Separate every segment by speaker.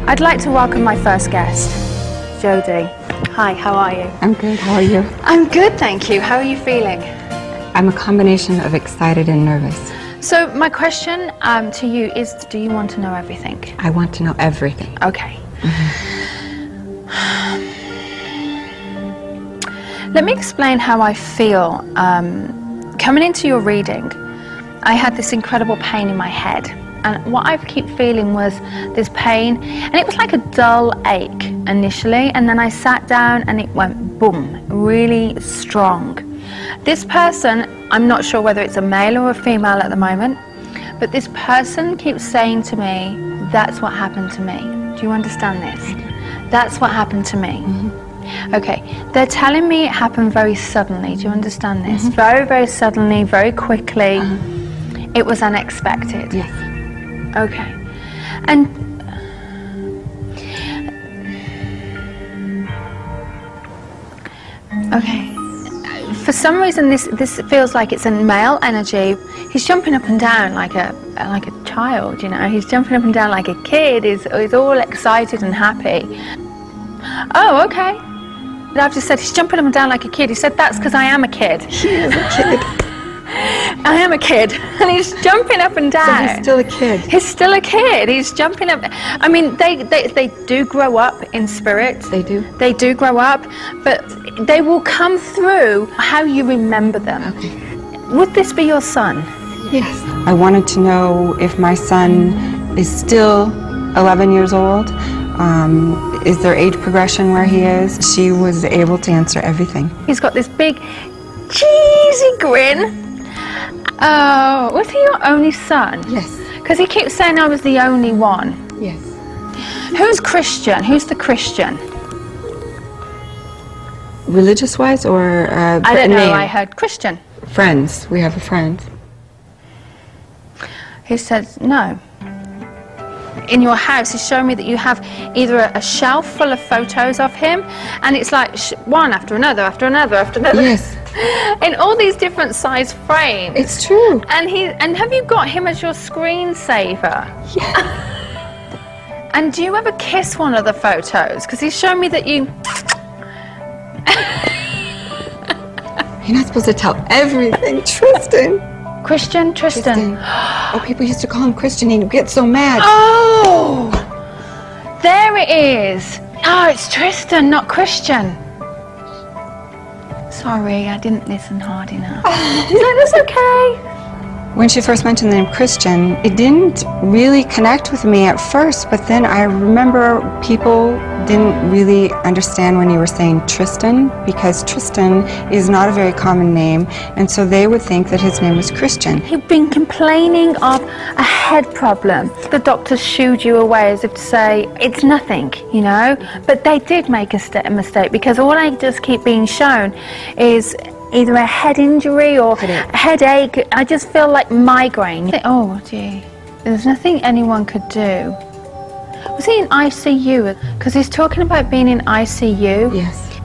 Speaker 1: I'd like to welcome my first guest, Jodi. Hi, how are you?
Speaker 2: I'm good, how are you?
Speaker 1: I'm good, thank you. How are you feeling?
Speaker 2: I'm a combination of excited and nervous.
Speaker 1: So my question to you is, do you want to know everything?
Speaker 2: I want to know everything.
Speaker 1: Okay. Let me explain how I feel. Coming into your reading, I had this incredible pain in my head. And what I keep feeling was this pain, and it was like a dull ache initially, and then I sat down and it went boom, really strong. This person, I'm not sure whether it's a male or a female at the moment, but this person keeps saying to me, that's what happened to me. Do you understand this? That's what happened to me. Okay, they're telling me it happened very suddenly. Do you understand this? Very, very suddenly, very quickly. It was unexpected.
Speaker 2: Yes.
Speaker 1: Okay. And okay. For some reason this feels like it's a male energy. He's jumping up and down like a child, you know. He's jumping up and down like a kid. He's all excited and happy. Oh, okay. I've just said he's jumping up and down like a kid. He said that's because I am a kid.
Speaker 2: He is a kid.
Speaker 1: I am a kid, and he's jumping up and down.
Speaker 2: So he's still a kid.
Speaker 1: He's still a kid. He's jumping up. I mean, they do grow up in spirit.
Speaker 2: They do.
Speaker 1: They do grow up, but they will come through how you remember them.
Speaker 2: Okay.
Speaker 1: Would this be your son?
Speaker 2: Yes. I wanted to know if my son is still 11 years old. Is there age progression where he is? She was able to answer everything.
Speaker 1: He's got this big, cheesy grin. Oh, was he your only son?
Speaker 2: Yes.
Speaker 1: Because he keeps saying I was the only one.
Speaker 2: Yes.
Speaker 1: Who's Christian? Who's the Christian?
Speaker 2: Religious-wise or
Speaker 1: I don't know, I heard Christian.
Speaker 2: Friends. We have a friend.
Speaker 1: He says, no. In your house, he's showing me that you have either a shelf full of photos of him, and it's like one after another, after another, after another.
Speaker 2: Yes.
Speaker 1: In all these different size frames.
Speaker 2: It's true.
Speaker 1: And have you got him as your screensaver?
Speaker 2: Yeah.
Speaker 1: And do you ever kiss one of the photos? Because he's shown me that you...
Speaker 2: You're not supposed to tell everything, Tristan.
Speaker 1: Christian? Tristan.
Speaker 2: Oh, people used to call him Christian. He'd get so mad.
Speaker 1: Oh! There it is. Oh, it's Tristan, not Christian. Sorry, I didn't listen hard enough. No, that's okay.
Speaker 2: When she first mentioned the name Christian, it didn't really connect with me at first, but then I remember people didn't really understand when you were saying Tristan, because Tristan is not a very common name, and so they would think that his name was Christian.
Speaker 1: He'd been complaining of a head problem. The doctors shooed you away as if to say, it's nothing, you know? But they did make a mistake, because all I just keep being shown is either a head injury or a headache. I just feel like migraine. Oh, gee. There's nothing anyone could do. Was he in ICU? Because he's talking about being in ICU.
Speaker 2: Yes.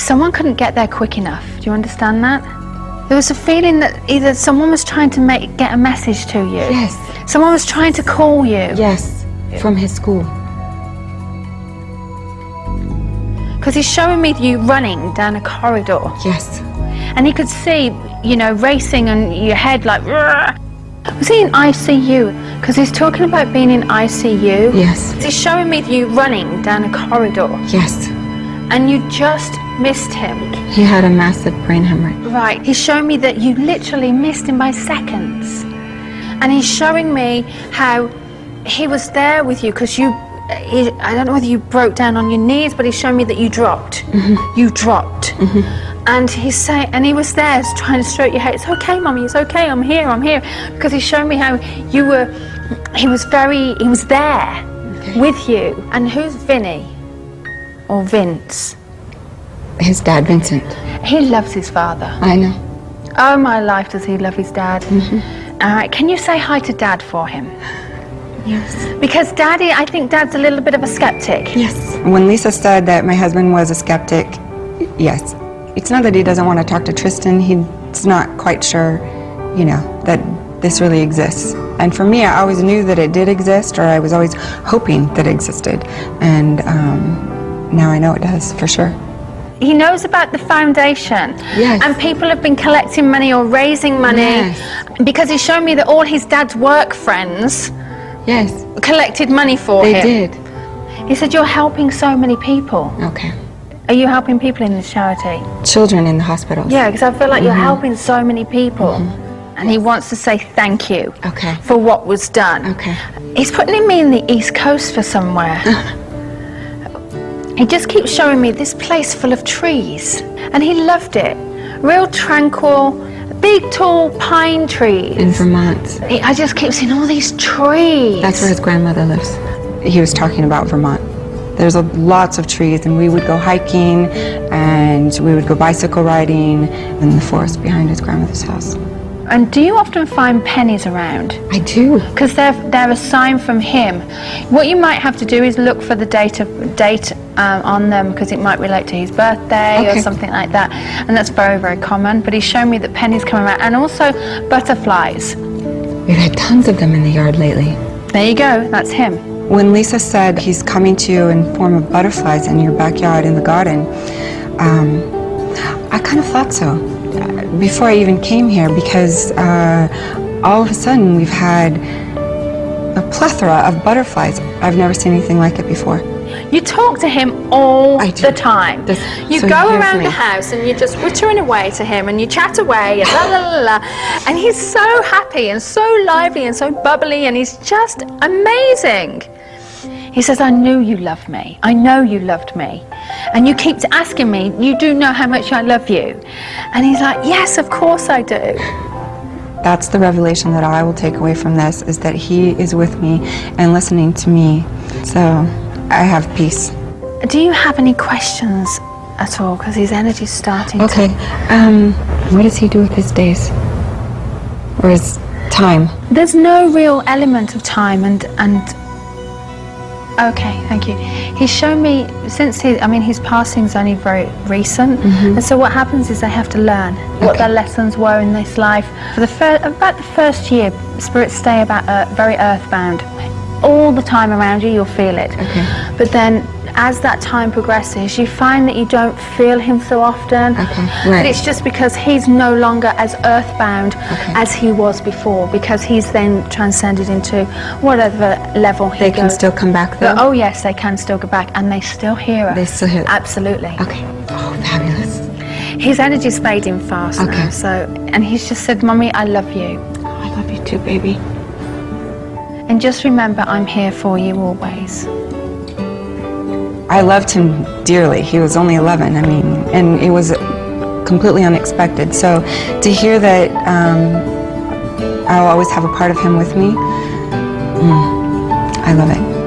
Speaker 1: Someone couldn't get there quick enough. Do you understand that? There was a feeling that either someone was trying to get a message to you.
Speaker 2: Yes.
Speaker 1: Someone was trying to call you.
Speaker 2: Yes, from his school.
Speaker 1: Because he's showing me you running down a corridor.
Speaker 2: Yes.
Speaker 1: And he could see, you know, racing and your head like... Was he in ICU? Because he's talking about being in ICU.
Speaker 2: Yes.
Speaker 1: He's showing me you running down a corridor.
Speaker 2: Yes.
Speaker 1: And you just missed him.
Speaker 2: He had a massive brain hemorrhage.
Speaker 1: Right. He's showing me that you literally missed him by seconds. And he's showing me how he was there with you because you... I don't know whether you broke down on your knees, but he's showing me that you dropped. You dropped. And he's saying, and he was there trying to stroke your hair. It's okay, Mummy, it's okay, I'm here. Because he's showing me how you were, he was there with you. And who's Vinny? Or Vince?
Speaker 2: His dad, Vincent.
Speaker 1: He loves his father.
Speaker 2: I know.
Speaker 1: Oh, my life, does he love his dad? All right, can you say hi to Dad for him?
Speaker 2: Yes.
Speaker 1: Because I think Dad's a little bit of a skeptic.
Speaker 2: Yes. When Lisa said that my husband was a skeptic, yes. It's not that he doesn't want to talk to Tristan, he's not quite sure, you know, that this really exists. And for me, I always knew that it did exist, or I was always hoping that it existed. And now I know it does, for sure.
Speaker 1: He knows about the foundation.
Speaker 2: Yes.
Speaker 1: And people have been collecting money or raising money.
Speaker 2: Yes.
Speaker 1: Because he showed me that all his dad's work friends
Speaker 2: Yes.
Speaker 1: collected money for him.
Speaker 2: They did.
Speaker 1: He said, you're helping so many people.
Speaker 2: Okay.
Speaker 1: Are you helping people in this charity?
Speaker 2: Children in the hospitals.
Speaker 1: Yeah, because I feel like you're helping so many people. And he wants to say thank you
Speaker 2: Okay.
Speaker 1: for what was done.
Speaker 2: Okay.
Speaker 1: He's putting me in the East Coast for somewhere. He just keeps showing me this place full of trees. And he loved it. Real tranquil, big tall pine trees.
Speaker 2: In Vermont.
Speaker 1: I just keep seeing all these trees.
Speaker 2: That's where his grandmother lives. He was talking about Vermont. There's lots of trees, and we would go hiking, and we would go bicycle riding in the forest behind his grandmother's house.
Speaker 1: And do you often find pennies around?
Speaker 2: I do.
Speaker 1: Because they're a sign from him. What you might have to do is look for the date on them, because it might relate to his birthday or something like that. And that's very, very common. But he's shown me that pennies come around, and also butterflies.
Speaker 2: We've had tons of them in the yard lately.
Speaker 1: There you go, that's him.
Speaker 2: When Lisa said he's coming to you in form of butterflies in your backyard in the garden, I kind of thought so before I even came here, because all of a sudden we've had a plethora of butterflies. I've never seen anything like it before.
Speaker 1: You talk to him all the time. You
Speaker 2: so
Speaker 1: go
Speaker 2: he hears
Speaker 1: around
Speaker 2: me.
Speaker 1: the house and you're just wittering away to him, and you chat away and la la la la, and he's so happy and so lively and so bubbly, and he's just amazing. He says, I knew you loved me. I know you loved me. And you keep asking me, you do know how much I love you? And he's like, yes, of course I do.
Speaker 2: That's the revelation that I will take away from this, is that he is with me and listening to me. So I have peace.
Speaker 1: Do you have any questions at all? Because his energy's starting
Speaker 2: Okay. What does he do with his days? Or his time?
Speaker 1: There's no real element of time and okay, thank you. He's shown me since his passing's only very recent, and so what happens is they have to learn what their lessons were in this life. For about the first year, spirits stay very earthbound. All the time around you, you'll feel it.
Speaker 2: Okay.
Speaker 1: But then, as that time progresses, you find that you don't feel him so often.
Speaker 2: Okay. Right.
Speaker 1: But it's just because he's no longer as earthbound as he was before, because he's then transcended into whatever level he goes.
Speaker 2: They can still come back, though?
Speaker 1: Oh yes, they can still go back, and they still hear us.
Speaker 2: They still hear?
Speaker 1: Absolutely.
Speaker 2: Okay. Oh, fabulous.
Speaker 1: His energy's fading fast now, and he's just said, Mummy, I love you.
Speaker 2: Oh, I love you too, baby.
Speaker 1: And just remember, I'm here for you always.
Speaker 2: I loved him dearly. He was only 11, and it was completely unexpected. So to hear that I'll always have a part of him with me, I love it.